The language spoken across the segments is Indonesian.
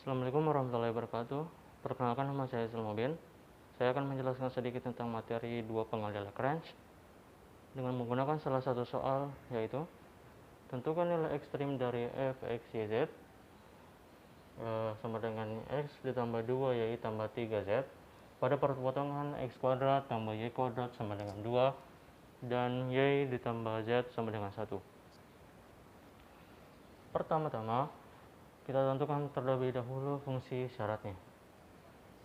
Assalamualaikum warahmatullahi wabarakatuh. Perkenalkan, nama saya Sulmobin. Saya akan menjelaskan sedikit tentang materi dua penggali Lagrange dengan menggunakan salah satu soal, yaitu tentukan nilai ekstrim dari f, x, y, z sama dengan x ditambah 2 y tambah 3z pada perpotongan x kuadrat tambah y kuadrat sama dengan 2 dan y ditambah z sama dengan 1. Pertama-tama kita tentukan terlebih dahulu fungsi syaratnya.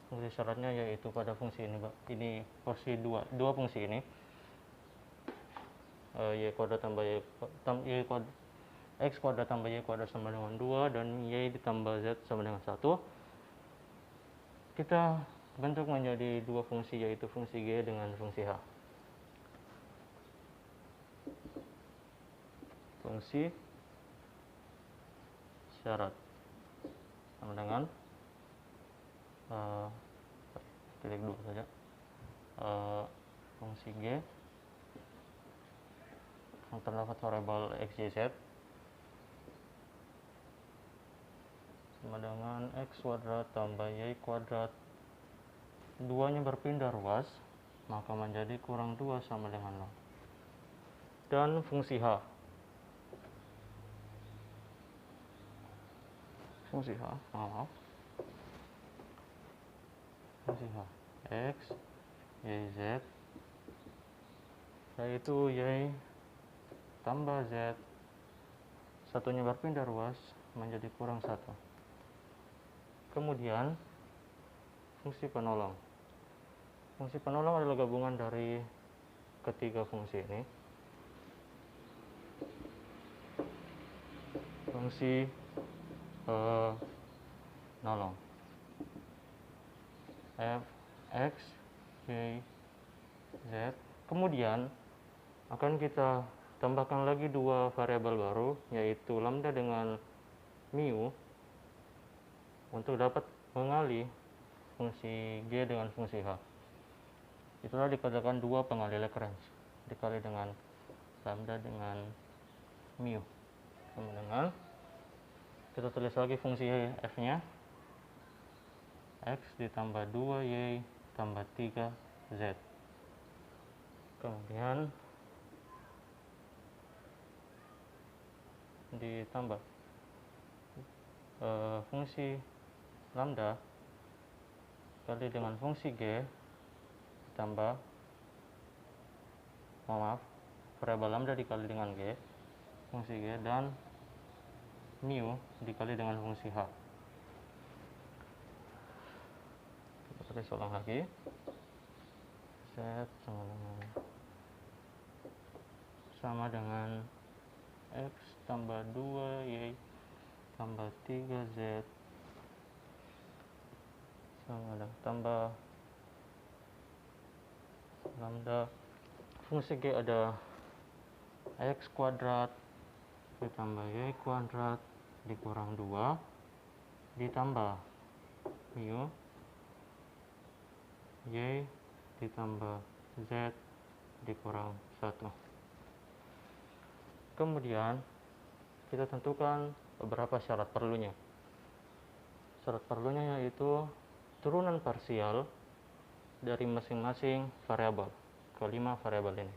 Fungsi syaratnya yaitu pada fungsi ini fungsi dua fungsi ini, y kuadrat tambah x kuadrat tambah y kuadrat sama dengan 2 dan y ditambah z sama dengan 1. Kita bentuk menjadi dua fungsi, yaitu fungsi g dengan fungsi h. Fungsi syarat sama dengan titik dua saja, fungsi g yang terdapat variabel x, y, z sama dengan x kuadrat tambah y kuadrat, 2-nya berpindah ruas maka menjadi kurang 2 sama dengan 0. Dan fungsi h, fungsi h x, y, z yaitu y tambah z, satunya berpindah ruas menjadi kurang 1. Kemudian fungsi penolong. Fungsi penolong adalah gabungan dari ketiga fungsi ini. Fungsi penolong f, x, y, z. Kemudian akan kita tambahkan lagi dua variabel baru, yaitu lambda dengan mu, untuk dapat mengali fungsi g dengan fungsi h. Itulah dikatakan dua pengali Lagrange dikali dengan lambda dengan mu. Kemudian kita tulis lagi fungsi f nya, x ditambah 2y tambah 3z. Kemudian ditambah fungsi lambda kali dengan fungsi g ditambah variabel lambda dikali dengan g, fungsi g, dan mu dikali dengan fungsi h. Kita tulis ulang lagi, z sama dengan x tambah 2y tambah 3z sama dengan tambah lambda fungsi g ada x kuadrat ditambah y kuadrat dikurang 2 ditambah mu y ditambah z dikurang 1. Kemudian kita tentukan beberapa syarat perlunya. Syarat perlunya yaitu turunan parsial dari masing-masing variabel, kelima variabel ini.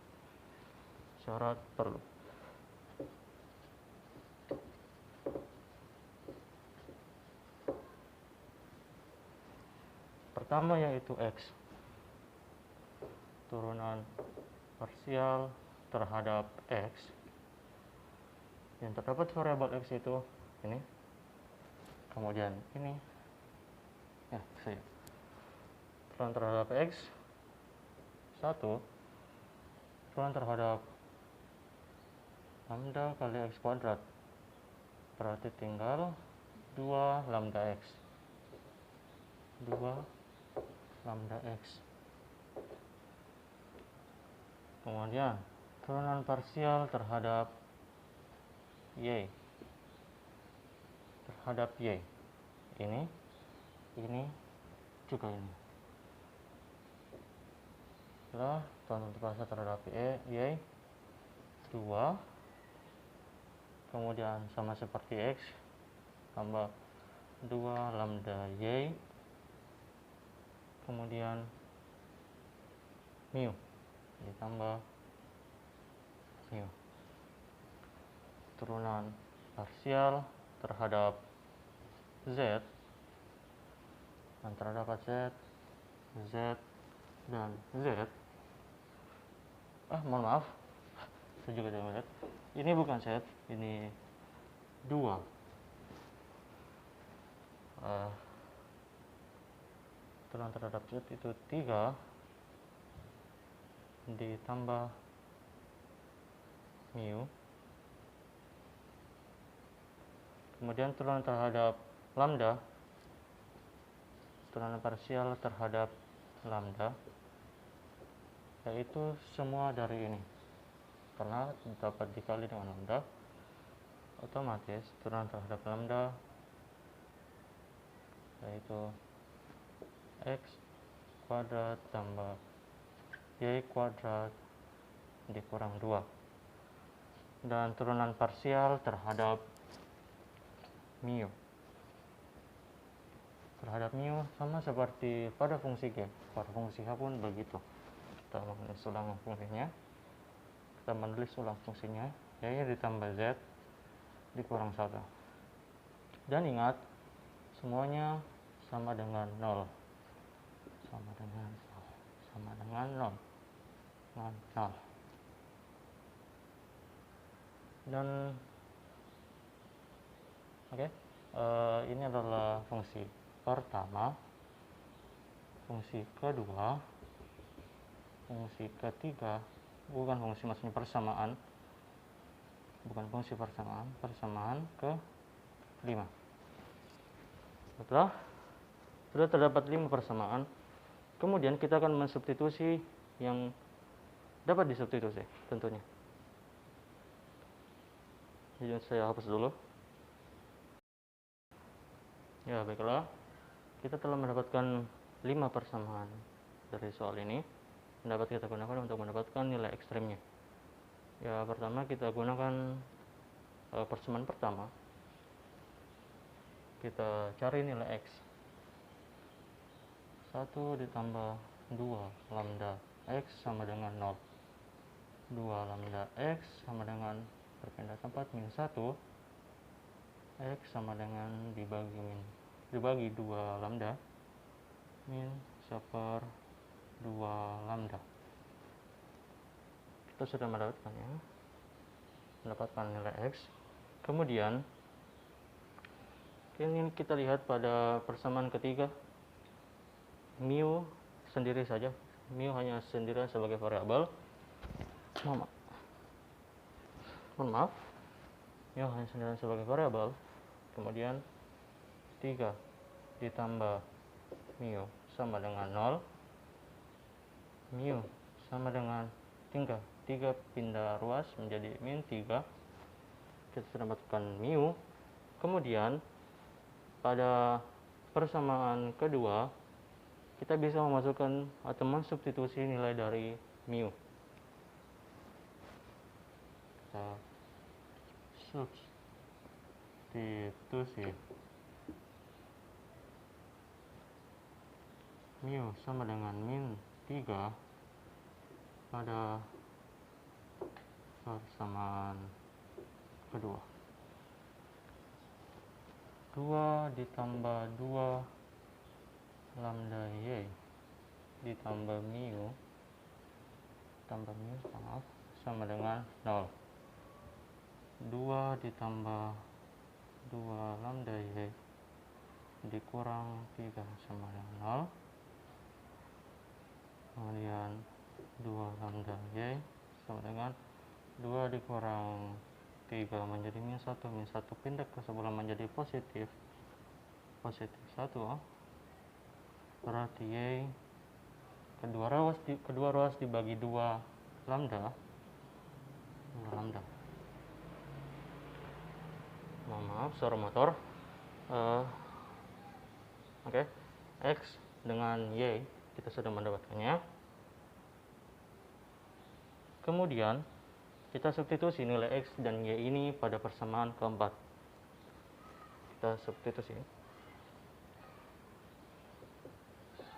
Syarat perlu. Pertama yaitu x, turunan parsial terhadap x yang terdapat variabel x itu ini, kemudian ini turunan terhadap x 1, turunan terhadap lambda kali x kuadrat, berarti tinggal 2 lambda x, 2 lambda x. Kemudian turunan parsial terhadap y, ini juga ini. Setelah turunan parsial terhadap y 2, kemudian sama seperti x tambah 2 lambda y, kemudian mu ditambah mu. Turunan parsial terhadap z, antara dapat z, dan z. Mohon maaf, saya juga tidak melihat. Ini bukan z, ini 2. Turunan terhadap z itu 3 ditambah mu. Kemudian turunan terhadap lambda, turunan parsial terhadap lambda, yaitu semua dari ini. Karena dapat dikali dengan lambda, otomatis turunan terhadap lambda yaitu x kuadrat tambah y kuadrat dikurang 2. Dan turunan parsial terhadap mu. Terhadap mu sama seperti pada fungsi g. Pada fungsi h pun begitu. Kita menulis ulang fungsinya. Kita menulis ulang fungsinya, y ditambah z dikurang 1. Dan ingat, semuanya sama dengan 0. Sama dengan 0. Dan ini adalah fungsi pertama, fungsi kedua, fungsi ketiga, bukan fungsi maksudnya persamaan, bukan fungsi persamaan, persamaan ke-5. Setelah sudah terdapat 5 persamaan, kemudian kita akan mensubstitusi yang dapat disubstitusi tentunya. Jadi saya hapus dulu. Ya, baiklah. Kita telah mendapatkan 5 persamaan dari soal ini. Dapat kita gunakan untuk mendapatkan nilai ekstremnya. Ya, pertama kita gunakan persamaan pertama. Kita cari nilai x. 1 ditambah 2 lambda x sama dengan 0. 2 lambda x sama dengan berpindah tempat min 1. X sama dengan dibagi 2 lambda min 1/2 lambda. Kita sudah mendapatkan nilai x. Kemudian ini kita lihat pada persamaan ketiga, mu sendiri saja, mu hanya sendirian sebagai variabel. Mohon maaf, mu hanya sendirian sebagai variabel. Kemudian 3 ditambah mu sama dengan 0. Mu sama dengan 3 pindah ruas menjadi min 3. Kita sudah dapatkan mu. Kemudian pada persamaan kedua, kita bisa memasukkan atau mensubstitusi nilai dari mu. Kita substitusi mu sama dengan min 3 pada persamaan kedua. 2 ditambah 2 lambda y ditambah mu sama dengan 0. 2 ditambah 2 lambda y dikurang 3 sama dengan 0. Kemudian 2 lambda y sama dengan 2 dikurang 3 menjadi min 1. Min 1 pindah ke sebelah menjadi positif 1. Berarti y kedua ruas dibagi 2 lambda. Maaf, suara motor. X dengan y kita sudah mendapatkannya. Kemudian kita substitusi nilai x dan y ini pada persamaan keempat. Kita substitusi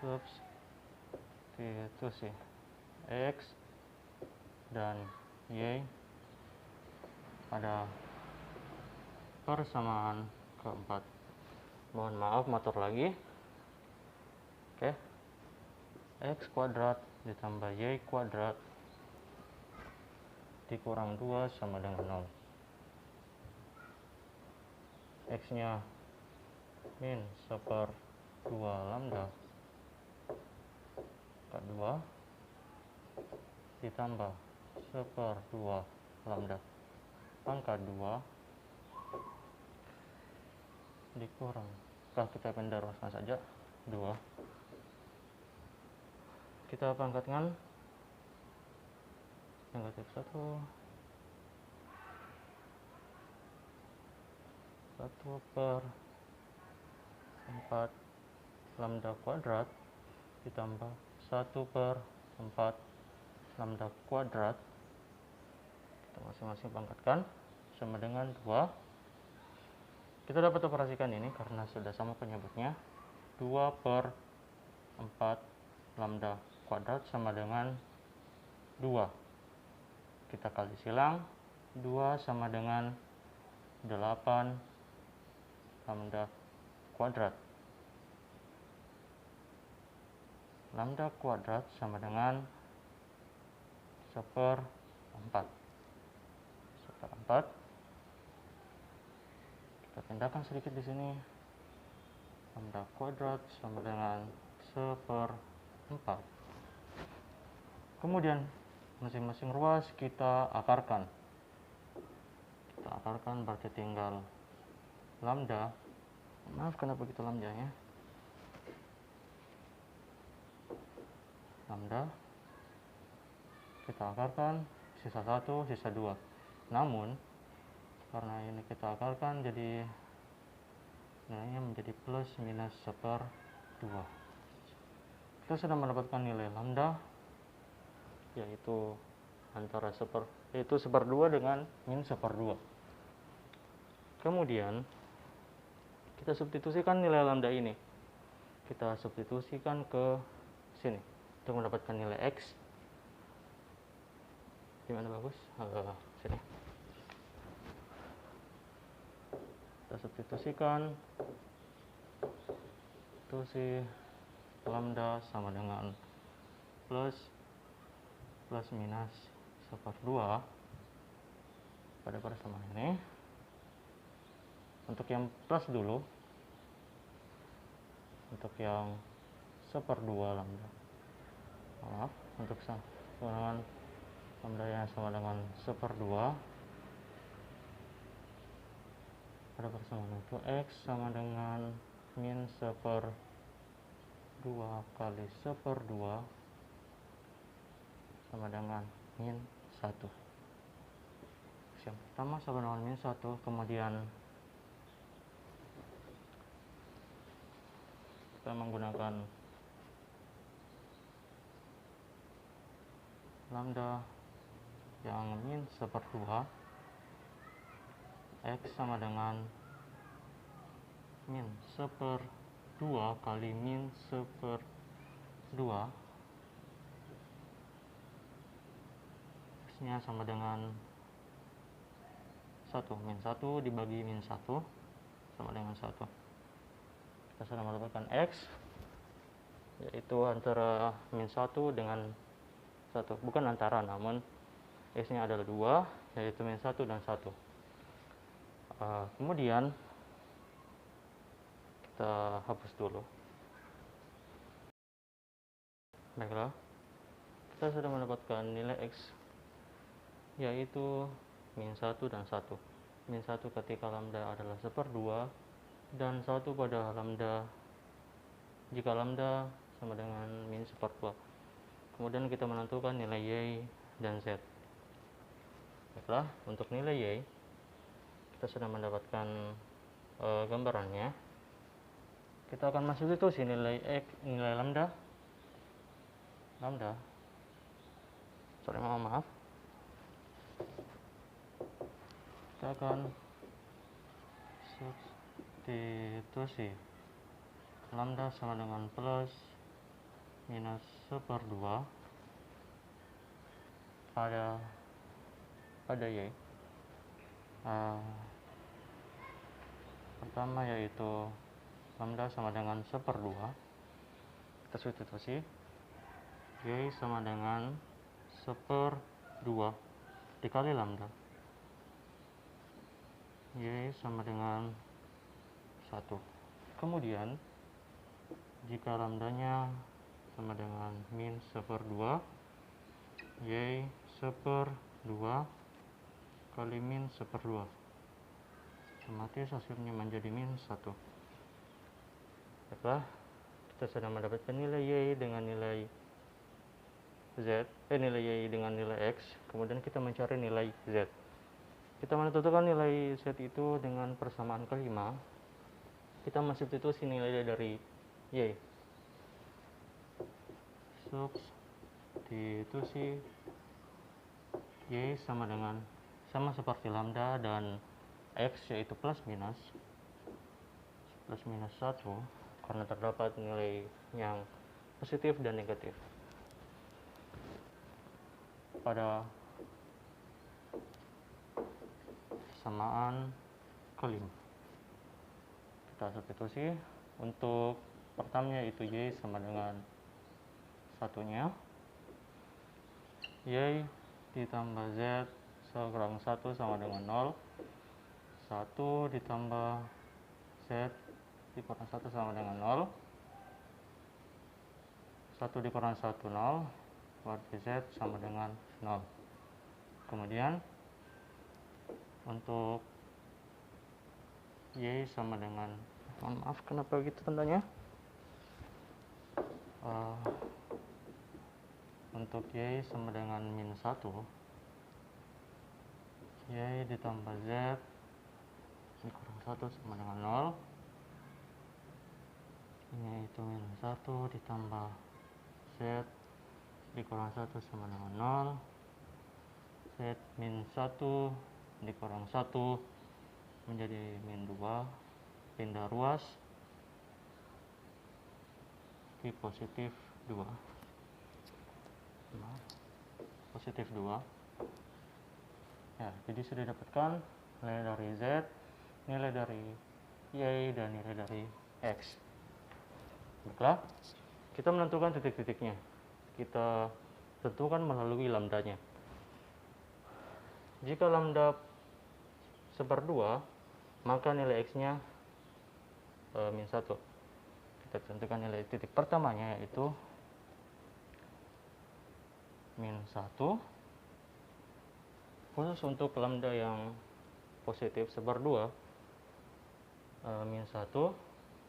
substitusi X dan Y pada persamaan keempat. Mohon maaf motor lagi. Oke. X kuadrat ditambah Y kuadrat dikurang 2 sama dengan 0. X nya min 1/2 lambda K2 ditambah 1/2 lambda pangkat 2 dikurang, kita pindah ruaskan saja 2. Kita pangkatkan negatif 1 1/4 lambda kuadrat ditambah 1/4 lambda kuadrat, kita masing-masing pangkatkan sama dengan 2. Kita dapat operasikan ini karena sudah sama penyebutnya. 2/4 lambda kuadrat sama dengan 2. Kita kali silang, 2 sama dengan 8 lambda kuadrat. Lambda kuadrat sama dengan 1/4. Kita pindahkan sedikit di sini. Lambda kuadrat sama dengan 1/4. Kemudian masing-masing ruas kita akarkan. Kita akarkan berarti tinggal lambda. Maaf kenapa begitu lambdanya. Lambda kita akarkan, sisa 1, sisa 2. Namun karena ini kita akarkan, jadi nilainya menjadi plus minus 1/2. Kita sudah mendapatkan nilai lambda, yaitu antara 1/2 dengan min 1/2. Kemudian kita substitusikan nilai lambda ini. Kita substitusikan ke sini untuk mendapatkan nilai X. Gimana bagus? Sini. Kita substitusikan lambda sama dengan plus minus 1/2 pada persamaan ini. Untuk yang plus dulu, untuk yang 1/2 lambda, maaf, untuk lambda yang sama dengan 1/2 pada persamaan itu X sama dengan min 1/2 kali 1/2 sama dengan min 1. Yang pertama sama dengan min 1, kemudian kita menggunakan lambda yang min 1/2, X sama dengan min 1/2 kali min 1/2, X nya sama dengan 1, min 1 dibagi min 1 sama dengan 1. Kita sudah mendapatkan X, yaitu antara min 1 dengan 1, bukan antara, namun X nya adalah 2, yaitu min 1 dan 1. Kemudian kita hapus dulu. Baiklah, kita sudah mendapatkan nilai X, yaitu min 1 dan 1. Min 1 ketika lambda adalah 1/2 dan 1 pada lambda jika lambda sama dengan min 1/2. Kemudian kita menentukan nilai Y dan Z. Baiklah, untuk nilai Y kita sudah mendapatkan gambarannya. Kita akan substitusi nilai X, nilai lambda. Maaf. Kita akan substitusi lambda sama dengan plus minus 1/2 pada Y. Pertama yaitu lambda sama dengan 1/2, kita substitusi Y sama dengan 1/2 dikali lambda, Y sama dengan 1. Kemudian jika lambdanya sama dengan min 1/2, Y 1/2 kali min 1/2, otomatis hasilnya menjadi min 1. Baiklah, kita sudah mendapatkan nilai Y dengan nilai Z, nilai Y dengan nilai X. Kemudian kita mencari nilai Z. Kita menentukan nilai Z itu dengan persamaan kelima. Kita mensubstitusi nilai dari Y. Substitusi Y sama seperti lambda dan X, yaitu plus minus 1, karena terdapat nilai yang positif dan negatif pada persamaan kelima. Kita substitusi. Untuk pertamanya itu Y sama dengan 1-nya, Y ditambah Z sekurang 1 sama dengan 0. 1 ditambah Z dikurang 1 sama dengan 0. 1 dikurang 1, 0, berarti Z sama dengan 0. Kemudian untuk Y sama dengan, mohon maaf kenapa begitu tandanya, untuk Y sama dengan min 1, Y ditambah Z dikurang 1 sama dengan 0. Ini itu min 1 ditambah Z dikurang 1 sama dengan 0. Z min 1 dikurang 1 menjadi min 2, pindah ruas di positif 2. Positif 2. Ya, jadi sudah dapatkan nilai dari Z, nilai dari Y, dan nilai dari X. Baiklah, kita menentukan titik-titiknya. Kita tentukan melalui lambdanya. Jika lambda 1/2, maka nilai X-nya min 1. Kita tentukan nilai titik pertamanya yaitu min 1. Khusus untuk lambda yang positif 1/2, min 1,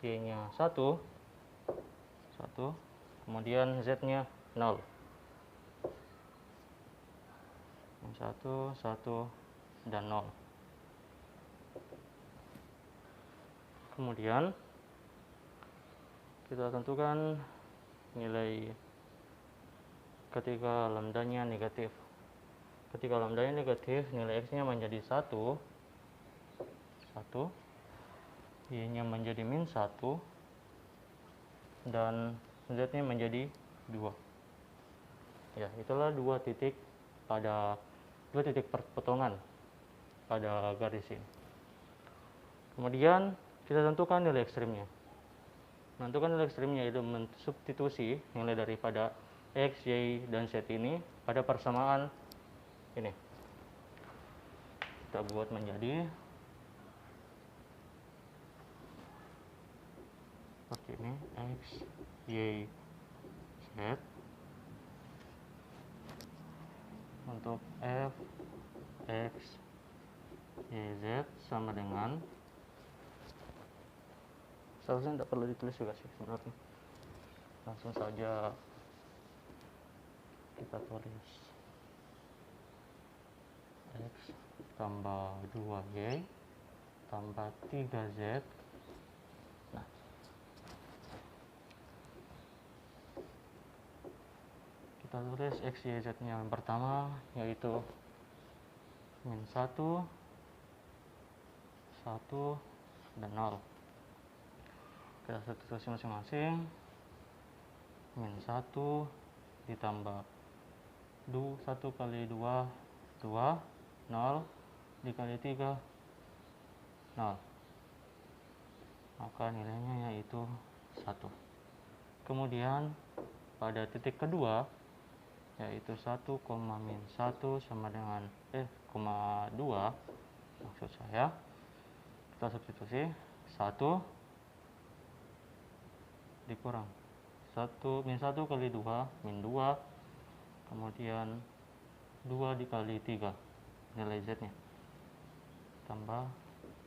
Y-nya 1, kemudian Z-nya 0. Min 1, 1, dan 0. Kemudian kita tentukan nilai ketika lambdanya negatif. Ketika lambdanya negatif, nilai X-nya menjadi 1, Y-nya menjadi min 1, dan Z-nya menjadi 2. Ya, itulah dua titik perpotongan pada garis ini. Kemudian kita tentukan nilai ekstrimnya. Menentukan nilai ekstrimnya itu mensubstitusi nilai daripada X, Y, dan Z ini pada persamaan ini. Kita buat menjadi seperti ini, X, Y, Z. Untuk F, X, Y, Z sama dengan, seharusnya tidak perlu ditulis juga sih sebenarnya, langsung saja kita tulis X tambah 2Y tambah 3Z. Nah, kita tulis X, Y, Z nya yang pertama yaitu min 1, 1, dan 0. Kita substitusi masing-masing. min 1 ditambah 1 kali 2, 2, 0 dikali 3, 0. Maka nilainya yaitu 1. Kemudian pada titik kedua, yaitu 1, min 1 sama dengan 2, maksud saya, kita substitusi 1 dikurang 1 min 1 kali 2 min 2, kemudian 2 dikali 3 nilai z nya tambah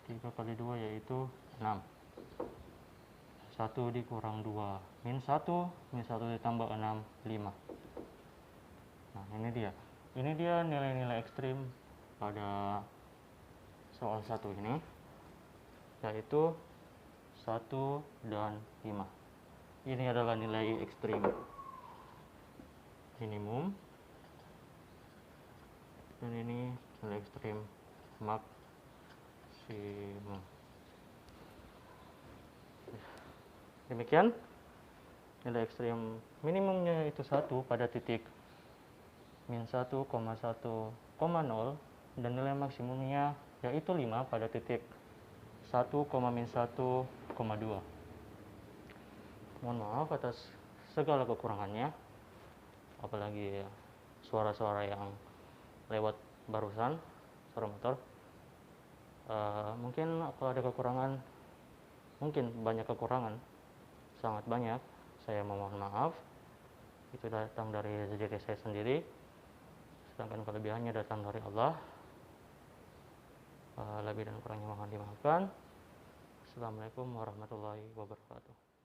3 kali 2 yaitu 6. 1 dikurang 2 min 1 ditambah 6, 5. Nah ini dia nilai-nilai ekstrim pada soal 1 ini, yaitu 1 dan 5. Ini adalah nilai ekstrim minimum, dan ini nilai ekstrim maksimum. Demikian, nilai ekstrim minimumnya itu 1 pada titik min 1,1,0, dan nilai maksimumnya yaitu 5 pada titik 1, min 1,2. Mohon maaf atas segala kekurangannya, apalagi suara-suara yang lewat barusan, suara motor. Mungkin kalau ada kekurangan, mungkin banyak kekurangan, sangat banyak, saya memohon maaf. Itu datang dari diri saya sendiri, sedangkan kelebihannya datang dari Allah. Lebih dan kurangnya mohon dimaafkan. Assalamualaikum warahmatullahi wabarakatuh.